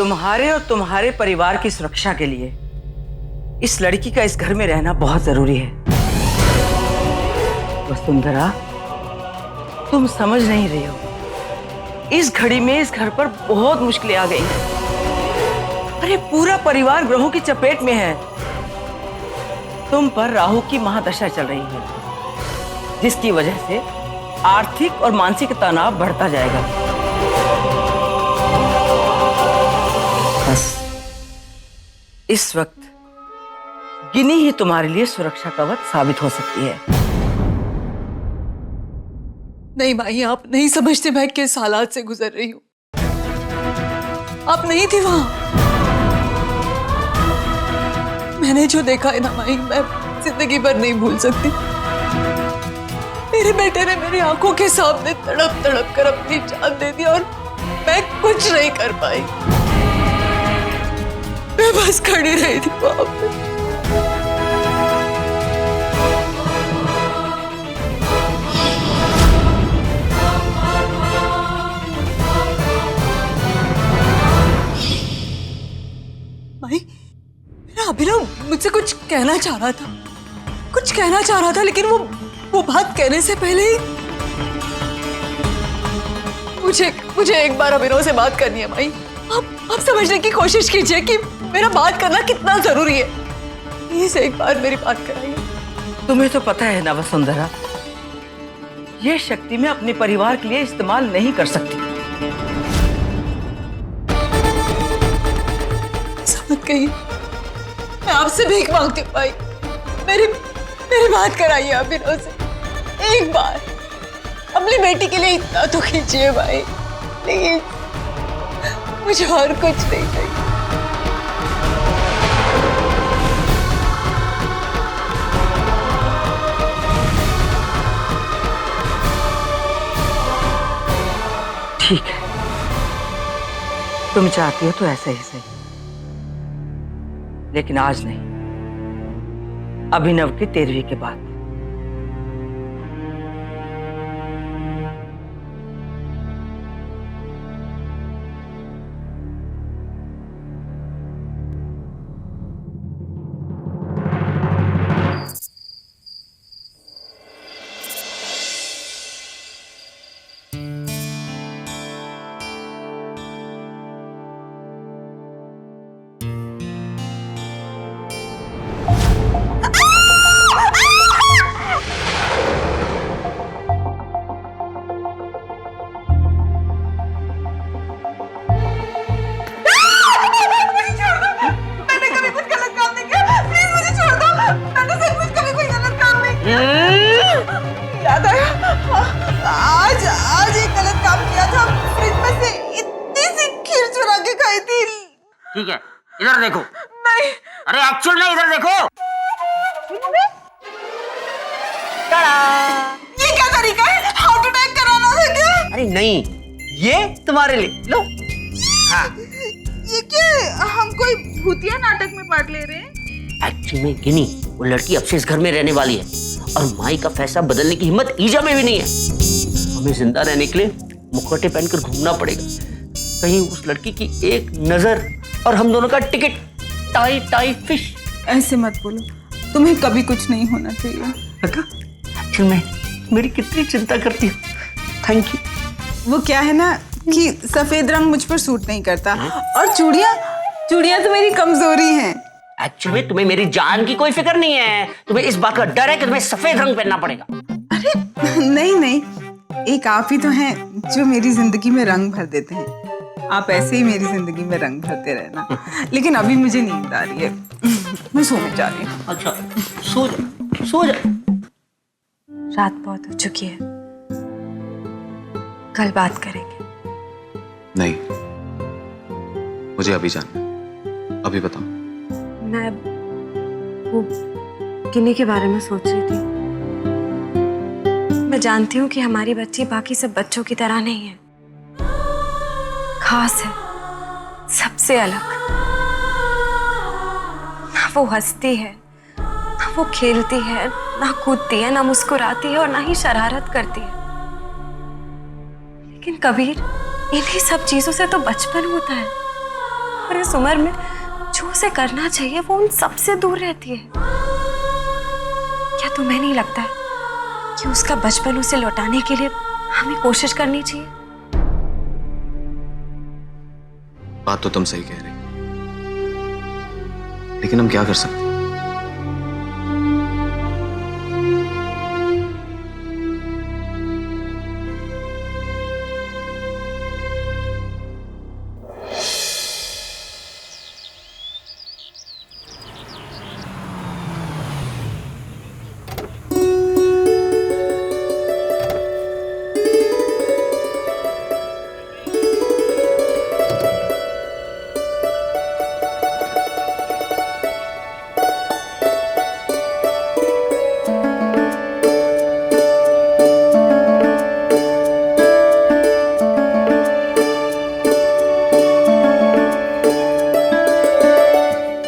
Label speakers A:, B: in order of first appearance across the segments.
A: तुम्हारे और तुम्हारे परिवार की सुरक्षा के लिए इस लड़की का इस घर में रहना बहुत जरूरी है। वसुंधरा, तुम समझ नहीं रही हो, इस घड़ी में इस घर पर बहुत मुश्किलें आ गई हैं। अरे पूरा परिवार ग्रहों की चपेट में है। तुम पर राहु की महादशा चल रही है, जिसकी वजह से आर्थिक और मानसिक तनाव बढ़ता जाएगा। बस इस वक्त गिनी ही तुम्हारे लिए सुरक्षा कवच साबित हो सकती है।
B: नहीं माई, आप नहीं समझते मैं किस हालात से गुजर रही हूँ। आप नहीं थी वहां। मैंने जो देखा है ना माई, मैं जिंदगी भर नहीं भूल सकती। मेरे बेटे ने मेरी आंखों के सामने तड़प तड़प कर अपनी जान दे दी और मैं कुछ नहीं कर पाई। मैं बस खड़ी रही थी वहां पे। भाई, मेरा अभिनव मुझसे कुछ कहना चाह रहा था, लेकिन वो बात कहने से पहले ही मुझे एक बार अभिनव से बात करनी है भाई। आप समझने की कोशिश कीजिए कि मेरा बात करना कितना जरूरी है। प्लीज एक बार मेरी बात कराइए।
A: तुम्हें तो पता है ना वसुंधरा, ये शक्ति मैं अपने परिवार के लिए इस्तेमाल नहीं कर सकती।
B: मत कहिए, मैं आपसे भीख मांगती हूँ भाई। मेरी बात कराइए अभिनव से एक बार। अपनी बेटी के लिए इतना तो कीजिए भाई प्लीज। मुझे और कुछ नहीं चाहिए।
A: ठीक है, तुम चाहती हो तो ऐसा ही सही, लेकिन आज नहीं, अभिनव की 13वीं के बाद।
B: याद आया, आज एक गलत काम किया था। फ्रिज में से इतनी सी खीर चुरा के खाई थी।
C: ठीक है, इधर देखो।
B: नहीं,
C: अरे एक्चुअल में इधर देखो।
B: ये क्या तरीका है? हार्ट अटैक कराना था क्या?
C: अरे नहीं, ये तुम्हारे लिए लो। हाँ,
B: ये क्या, हम कोई भूतिया नाटक में पार्ट ले रहे हैं?
C: एक्चुअली में गिनी वो लड़की अब से इस घर में रहने वाली है और माई का फैसला बदलने की हिम्मत ईजा में भी नहीं है। हमें जिंदा रहने के लिए मुखौटे पहनकर घूमना पड़ेगा। कहीं उस लड़की की एक नजर और हम दोनों का टिकट टाई टाई फिश।
B: ऐसे मत बोलो, तुम्हें कभी कुछ नहीं होना चाहिए।
C: एक्चुअली में मेरी कितनी चिंता करती हो। Thank you.
D: वो क्या है ना कि सफेद रंग मुझ पर सूट नहीं करता और चूड़ियां तो मेरी कमजोरी हैं।
C: एक्चुअली में तुम्हें मेरी जान की कोई फिक्र नहीं है, तुम्हें इस बात का डर है कि तुम्हें सफेद रंग पहनना पड़ेगा।
D: अरे नहीं, एक आप ही तो हैं जो मेरी जिंदगी में रंग भर देते हैं। आप ऐसे ही मेरी जिंदगी में रंग भरते रहना। लेकिन अभी मुझे नींद आ रही है, मैं सोने जा रही हूँ।
C: अच्छा, सो जा।
E: रात बहुत हो चुकी है, कल बात करेंगे।
F: नहीं, मुझे अभी जानना है। अभी बताओ।
E: मैं वो गिनी के बारे में सोच रही थी। मैं जानती हूँ कि हमारी बच्ची बाकी सब बच्चों की तरह नहीं है, खास है, सबसे अलग। ना वो हंसती है, ना वो खेलती है, ना कूदती है, ना मुस्कुराती है और ना ही शरारत करती है। लेकिन कबीर, इन्हीं सब चीजों से तो बचपन होता है। और इस उम्र में जो उसे करना चाहिए वो उन सबसे दूर रहती है। क्या तुम्हें नहीं लगता है कि उसका बचपन उसे लौटाने के लिए हमें कोशिश करनी चाहिए?
F: बात तो तुम सही कह रही, लेकिन हम क्या कर सकते हैं?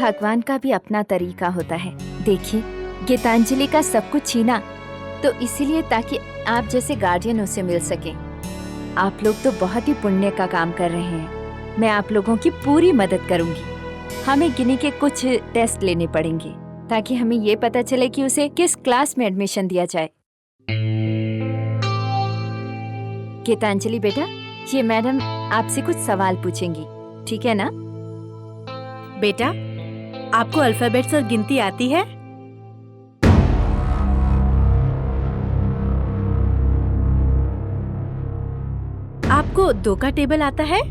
G: भगवान का भी अपना तरीका होता है। देखिए, गीतांजलि का सब कुछ छीना तो इसीलिए ताकि आप जैसे गार्डियन उसे मिल सके। आप लोग तो बहुत ही पुण्य का काम कर रहे हैं। मैं आप लोगों की पूरी मदद करूंगी। हमें गिनी के कुछ टेस्ट लेने पड़ेंगे ताकि हमें ये पता चले कि उसे किस क्लास में एडमिशन दिया जाए। गीतांजलि बेटा, ये मैडम आपसे कुछ सवाल पूछेंगी, ठीक है ना?
H: बेटा, आपको अल्फाबेट्स और गिनती आती है? आपको 2 का टेबल आता है?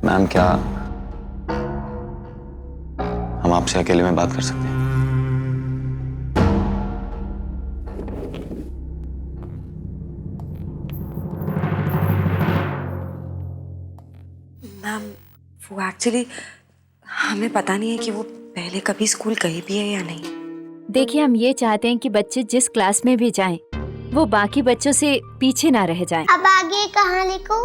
F: मैम, क्या हम आपसे अकेले में बात कर सकते हैं?
E: मैम, वो एक्चुअली हमें पता नहीं है कि वो पहले कभी स्कूल गई भी है या नहीं।
G: देखिए, हम ये चाहते हैं कि बच्चे जिस क्लास में भी जाएं, वो बाकी बच्चों से पीछे ना रह जाएं।
I: अब आगे कहाँ लिखूं?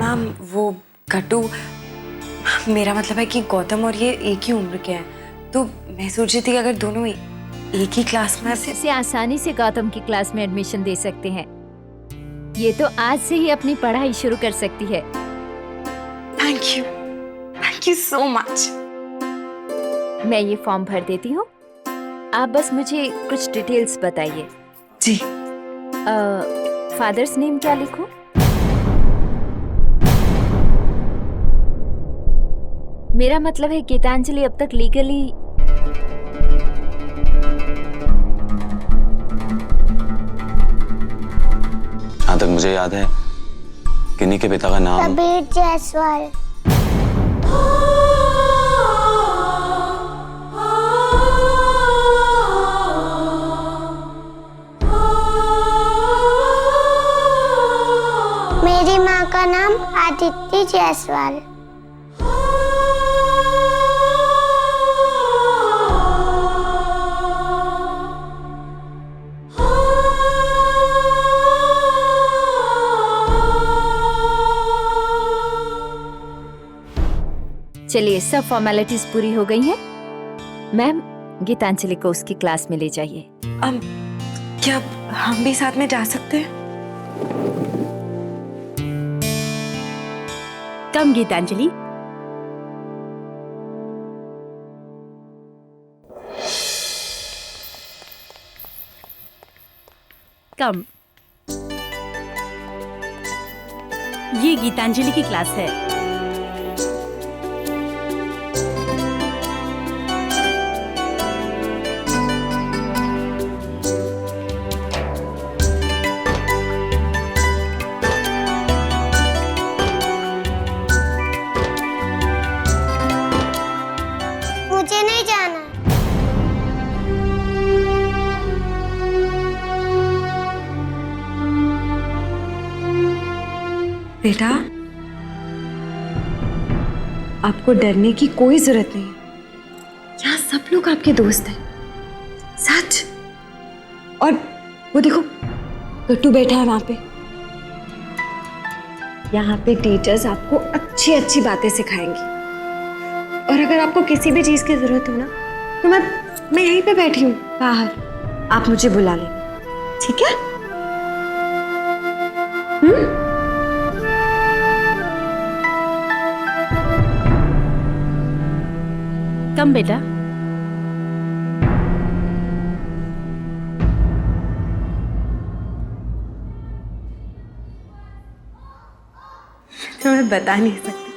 E: मैम, वो गट्टू, मेरा मतलब है कि गौतम और ये एक ही उम्र के हैं, तो मैं सोच रही थी कि अगर दोनों एक ही क्लास में
G: इसे आसानी से गौतम की क्लास में एडमिशन दे सकते हैं। ये तो आज से ही अपनी पढ़ाई शुरू कर सकती है।
E: Thank you so much.
G: मैं ये फॉर्म भर देती हूँ, आप बस मुझे कुछ डिटेल्स बताइए।
E: जी।
G: फादर्स नेम क्या लिखूं? मेरा मतलब है गीतांजलि अब तक लीगली
F: जहाँ तक मुझे याद है, गिनी के पिता का नाम
I: कबीर जायसवाल। मेरी माँ का नाम आदित्य जायसवाल।
G: चलिए, सब फॉर्मेलिटीज पूरी हो गई हैं। मैम, गीतांजलि को उसकी क्लास में ले जाइए।
E: क्या हम भी साथ में जा सकते हैं?
H: कम गीतांजलि। कम। ये गीतांजलि की क्लास है।
E: बेटा, आपको डरने की कोई जरूरत नहीं है। यहाँ सब लोग आपके दोस्त हैं, सच। और वो देखो, गट्टू बैठा है वहां पे। यहाँ पे टीचर्स आपको अच्छी अच्छी बातें सिखाएंगी। और अगर आपको किसी भी चीज की जरूरत हो ना, तो मैं यहीं पे बैठी हूँ बाहर। आप मुझे बुला लें, ठीक है?
H: कम बेटा।
E: तो मैं बता नहीं सकती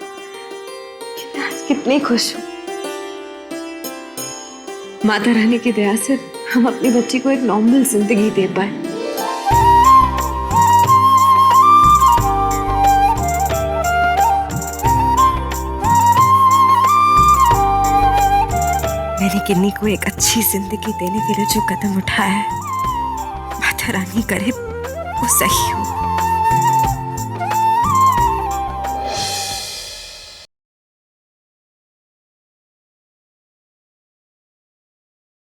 E: कि मैं आज कितनी खुश हूँ। माता रानी की दया से हम अपनी बच्ची को एक नॉर्मल जिंदगी दे पाए। मैंने किन्नी को एक अच्छी जिंदगी देने के लिए जो कदम उठाया है, माता रानी करे वो सही हो।